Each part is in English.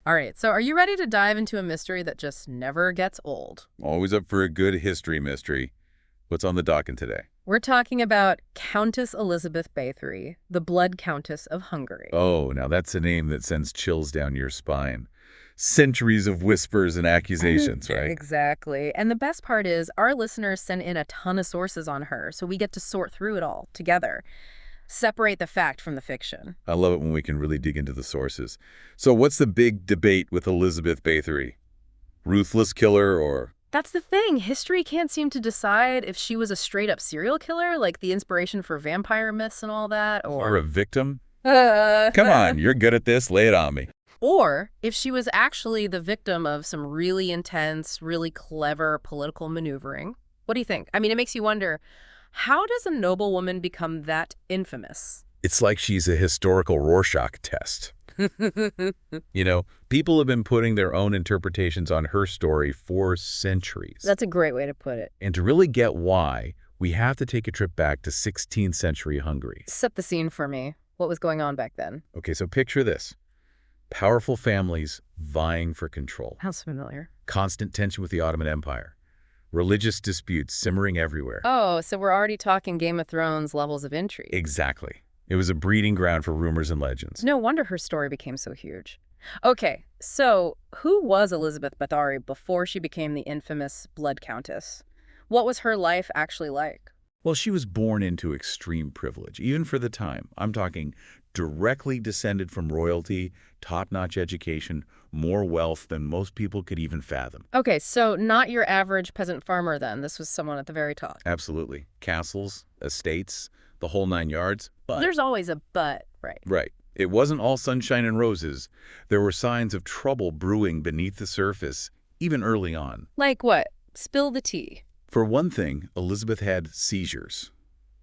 All right, so are you ready to dive into a mystery that just never gets old? Always up for a good history mystery. What's on the docket today? We're talking about Countess Elizabeth Báthory, the Blood Countess of Hungary. Oh, now that's a name that sends chills down your spine. Centuries of whispers and accusations, right? Exactly. And the best part is our listeners sent in a ton of sources on her, so we get to sort through it all together. Separate the fact from the fiction. I love it when we can really dig into the sources. So what's the big debate with Elizabeth Báthory? Ruthless killer or... That's the thing. History can't seem to decide if she was a straight-up serial killer, like the inspiration for vampire myths and all that, Or a victim? Come Come on, you're good at this. Lay it on me. Or if she was actually the victim of some really intense, really clever political maneuvering. What do you think? I mean, it makes you wonder, how does a noblewoman become that infamous? It's like she's a historical Rorschach test. You know, people have been putting their own interpretations on her story for centuries. That's a great way to put it. And to really get why, we have to take a trip back to 16th century Hungary. Set the scene for me. What was going on back then? Okay, so picture this. Powerful families vying for control. Sounds familiar. Constant tension with the Ottoman Empire. Religious disputes simmering everywhere. Oh, so we're already talking Game of Thrones levels of intrigue. Exactly. It was a breeding ground for rumors and legends. No wonder her story became so huge. Okay, so who was Elizabeth Báthory before she became the infamous Blood Countess? What was her life actually like? Well, she was born into extreme privilege, even for the time. I'm talking directly descended from royalty, top-notch education, more wealth than most people could even fathom. Okay, so not your average peasant farmer then. This was someone at the very top. Absolutely. Castles, estates, the whole 9 yards. But There's always a but, right? right. It wasn't all sunshine and roses. There were signs of trouble brewing beneath the surface, even early on. Like what? Spill the tea. For one thing, Elizabeth had seizures,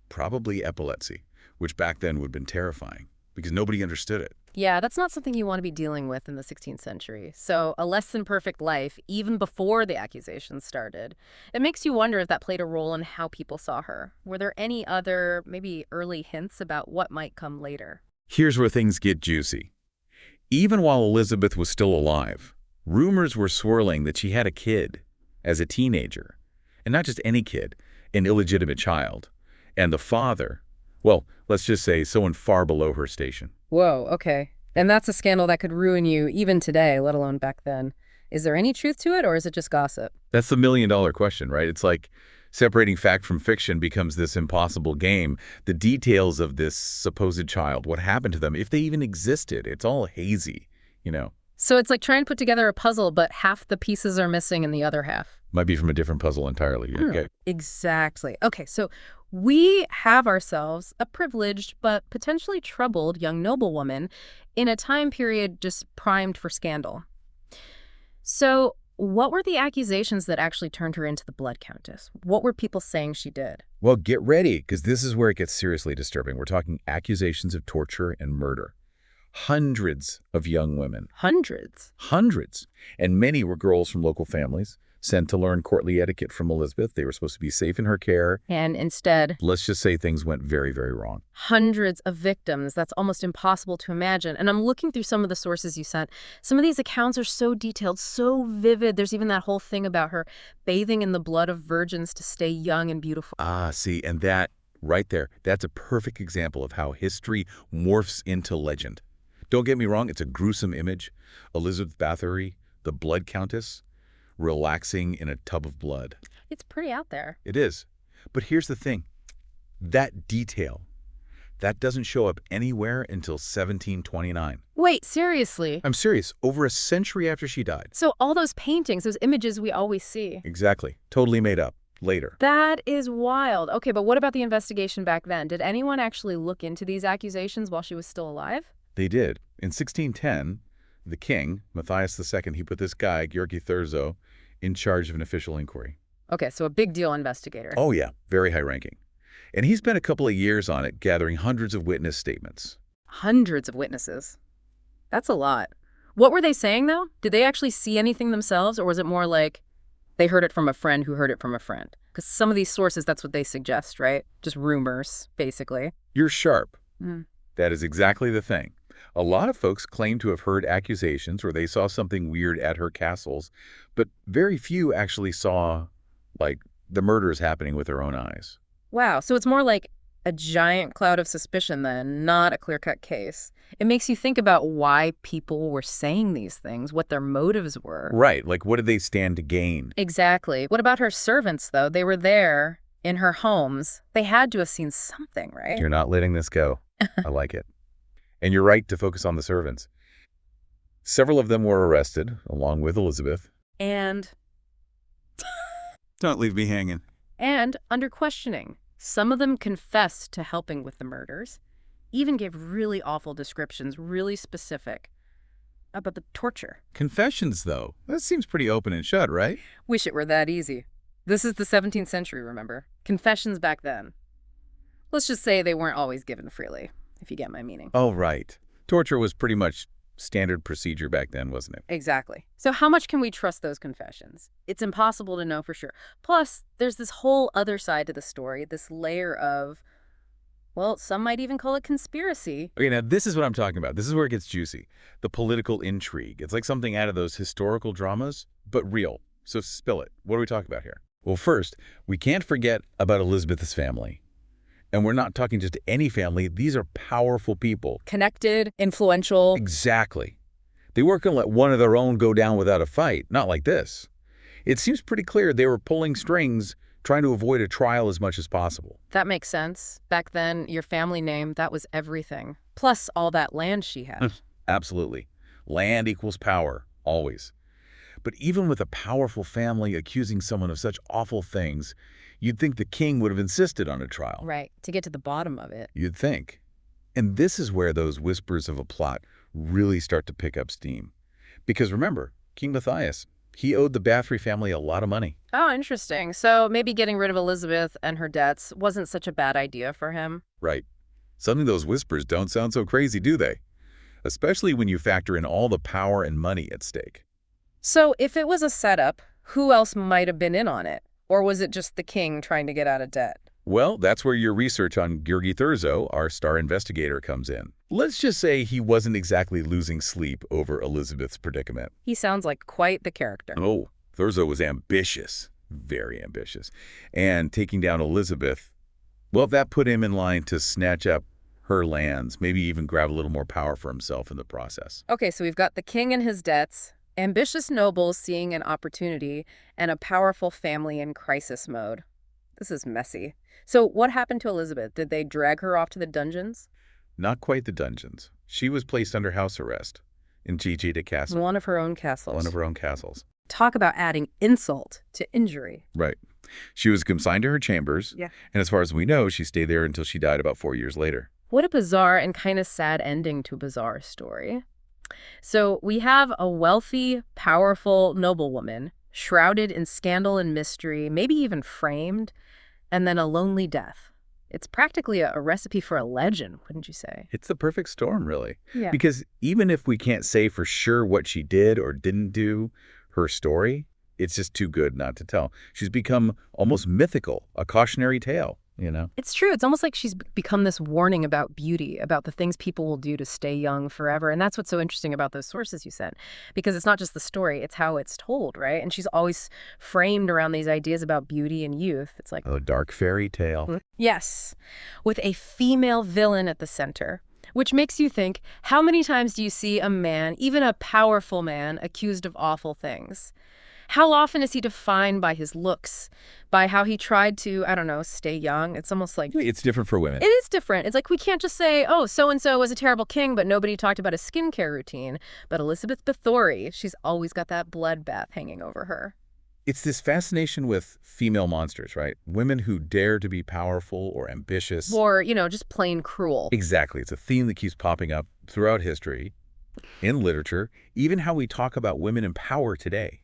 probably epilepsy, which back then would have been terrifying because nobody understood it. Yeah, that's not something you want to be dealing with in the 16th century. So a less than perfect life, even before the accusations started. It makes you wonder if that played a role in how people saw her. Were there any other, maybe early hints about what might come later? Here's where things get juicy. Even while Elizabeth was still alive, rumors were swirling that she had a kid as a teenager. And not just any kid, an illegitimate child. And the father, well, let's just say someone far below her station. Whoa, okay. And that's a scandal that could ruin you even today, let alone back then. Is there any truth to it, or is it just gossip? That's the million-dollar question, right? It's like separating fact from fiction becomes this impossible game. The details of this supposed child, what happened to them, if they even existed, it's all hazy, you know. So it's like trying to put together a puzzle, but half the pieces are missing and the other half. Might be from a different puzzle entirely. Okay. Exactly. Okay, so we have ourselves a privileged but potentially troubled young noblewoman in a time period just primed for scandal. So what were the accusations that actually turned her into the Blood Countess? What were people saying she did? Well, get ready, because this is where it gets seriously disturbing. We're talking accusations of torture and murder. Hundreds of young women. Hundreds. Hundreds. And many were girls from local families, sent to learn courtly etiquette from Elizabeth. They were supposed to be safe in her care. And instead, Let's just say things went very, very wrong. hundreds of victims. That's almost impossible to imagine. And I'm looking through some of the sources you sent. Some of these accounts are so detailed, so vivid. There's even that whole thing about her bathing in the blood of virgins to stay young and beautiful. Ah, see, and that right there, that's a perfect example of how history morphs into legend. Don't get me wrong, it's a gruesome image. Elizabeth Báthory, the Blood Countess, relaxing in a tub of blood. It's pretty out there. It is. But here's the thing. That detail, that doesn't show up anywhere until 1729. Wait, seriously? I'm serious. Over a century after she died. So all those paintings, those images we always see. Exactly. Totally made up. Later. That is wild. Okay, but what about the investigation back then? Did anyone actually look into these accusations while she was still alive? They did. In 1610, the king, Matthias II, he put this guy, György Thurzo, in charge of an official inquiry. Okay, so a big deal investigator. Oh, yeah. Very high-ranking. And he spent a couple of years on it, gathering hundreds of witness statements. Hundreds of witnesses. That's a lot. What were they saying, though? Did they actually see anything themselves, or was it more like they heard it from a friend who heard it from a friend? Because some of these sources, that's what they suggest, right? Just rumors, basically. You're sharp. Mm. That is exactly the thing. A lot of folks claim to have heard accusations or they saw something weird at her castles, but very few actually saw, like, the murders happening with their own eyes. Wow, so it's more like a giant cloud of suspicion then, not a clear-cut case. It makes you think about why people were saying these things, what their motives were. Right, like what did they stand to gain? Exactly. What about her servants, though? They were there in her homes. They had to have seen something, right? You're not letting this go. I like it. And you're right to focus on the servants. Several of them were arrested, along with Elizabeth. And Don't leave me hanging. under questioning. Some of them confessed to helping with the murders, even gave really awful descriptions, really specific, about the torture. Confessions, though. That seems pretty open and shut, right? Wish it were that easy. This is the 17th century, remember? Confessions back then. Let's just say they weren't always given freely, if you get my meaning. Oh, right. Torture was pretty much standard procedure back then, wasn't it? Exactly. So how much can we trust those confessions? It's impossible to know for sure. Plus, there's this whole other side to the story, this layer of, well, some might even call it conspiracy. Okay, now this is what I'm talking about. This is where it gets juicy. The political intrigue. It's like something out of those historical dramas, but real. So spill it. What are we talking about here? Well, first, we can't forget about Elizabeth's family. And we're not talking just any family. These are powerful people. Connected, influential. Exactly. They weren't going to let one of their own go down without a fight. Not like this. It seems pretty clear they were pulling strings, trying to avoid a trial as much as possible. That makes sense. Back then, your family name, that was everything. Plus all that land she had. Absolutely. Land equals power, always. But even with a powerful family accusing someone of such awful things, you'd think the king would have insisted on a trial. Right, to get to the bottom of it. You'd think. And this is where those whispers of a plot really start to pick up steam. Because remember, King Matthias, he owed the Báthory family a lot of money. Oh, interesting. So maybe getting rid of Elizabeth and her debts wasn't such a bad idea for him. Right. Suddenly those whispers don't sound so crazy, do they? Especially when you factor in all the power and money at stake. So if it was a setup, who else might have been in on it? Or was it just the king trying to get out of debt? Well, that's where your research on György Thurzo, our star investigator, comes in. Let's just say he wasn't exactly losing sleep over Elizabeth's predicament. He sounds like quite the character. Oh, Thurzo was ambitious, very ambitious. And taking down Elizabeth, well, that put him in line to snatch up her lands, maybe even grab a little more power for himself in the process. Okay, so we've got the king and his debts, ambitious nobles seeing an opportunity, and a powerful family in crisis mode. This is messy. So what happened to Elizabeth? Did they drag her off to the dungeons? Not quite the dungeons. She was placed under house arrest in Gigi Castle. One of her own castles. One of her own castles. Talk about adding insult to injury. Right. She was consigned to her chambers, Yeah. and as far as we know, she stayed there until she died about 4 years later. What a bizarre and kind of sad ending to a bizarre story. So we have a wealthy, powerful noblewoman, shrouded in scandal and mystery, maybe even framed, and then a lonely death. It's practically a recipe for a legend, wouldn't you say? It's the perfect storm, really. Yeah. Because even if we can't say for sure what she did or didn't do, her story, it's just too good not to tell. She's become almost mythical, a cautionary tale, you know? It's true. It's almost like she's become this warning about beauty, about the things people will do to stay young forever. And that's what's so interesting about those sources you sent, because it's not just the story, it's how it's told, right? And she's always framed around these ideas about beauty and youth. It's like A dark fairy tale. Yes, with a female villain at the center, which makes you think, how many times do you see a man, even a powerful man, accused of awful things? How often is he defined by his looks, by how he tried to, I don't know, stay young? It's almost like It's different for women. it is different. It's like we can't just say, oh, so-and-so was a terrible king, but nobody talked about his skincare routine. But Elizabeth Báthory, she's always got that bloodbath hanging over her. It's this fascination with female monsters, right? Women who dare to be powerful or ambitious. Or, just plain cruel. Exactly. It's a theme that keeps popping up throughout history, in literature, even how we talk about women in power today.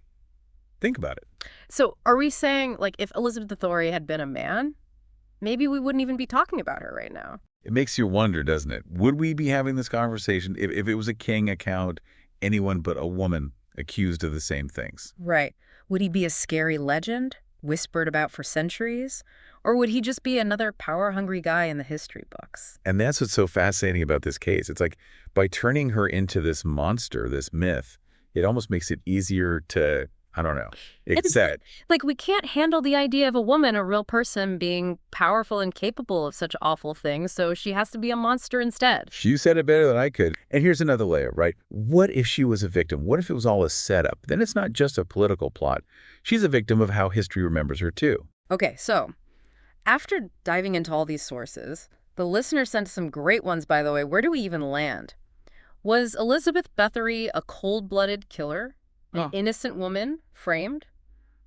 Think about it. So are we saying, like, if Elizabeth Báthory had been a man, maybe we wouldn't even be talking about her right now? It makes you wonder, doesn't it? Would we be having this conversation if it was a king account, anyone but a woman accused of the same things? Right. Would he be a scary legend? whispered about for centuries? Or would he just be another power-hungry guy in the history books? And that's what's so fascinating about this case. It's like by turning her into this monster, this myth, it almost makes it easier to, I don't know, It's accept. like we can't handle the idea of a woman, a real person, being powerful and capable of such awful things, so she has to be a monster instead. You said it better than I could. And here's another layer, right? What if she was a victim? What if it was all a setup? Then it's not just a political plot. She's a victim of how history remembers her, too. Okay, so after diving into all these sources, the listener sent some great ones, by the way. Where do we even land? Was Elizabeth Báthory a cold-blooded killer? An innocent woman framed?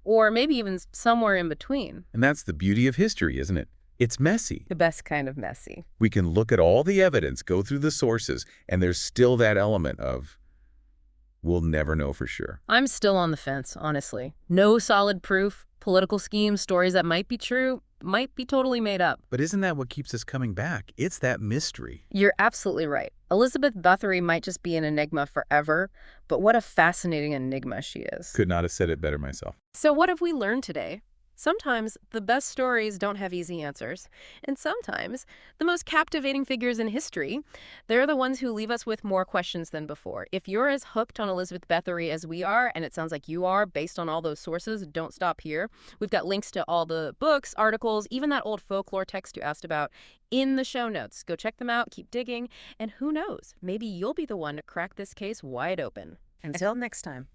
Or maybe even somewhere in between? And that's the beauty of history, isn't it? It's messy. The best kind of messy. We can look at all the evidence, go through the sources, and there's still that element of we'll never know for sure. I'm still on the fence, honestly. No solid proof, political schemes, stories that might be true, might be totally made up. But isn't that what keeps us coming back? It's that mystery. You're absolutely right. Elizabeth Báthory might just be an enigma forever, but what a fascinating enigma she is. Could not have said it better myself. So what have we learned today? Sometimes the best stories don't have easy answers, and sometimes the most captivating figures in history, they're the ones who leave us with more questions than before. If you're as hooked on Elizabeth Báthory as we are, and it sounds like you are based on all those sources, don't stop here. We've got links to all the books, articles, even that old folklore text you asked about in the show notes. Go check them out, keep digging, and who knows, maybe you'll be the one to crack this case wide open. Until next time.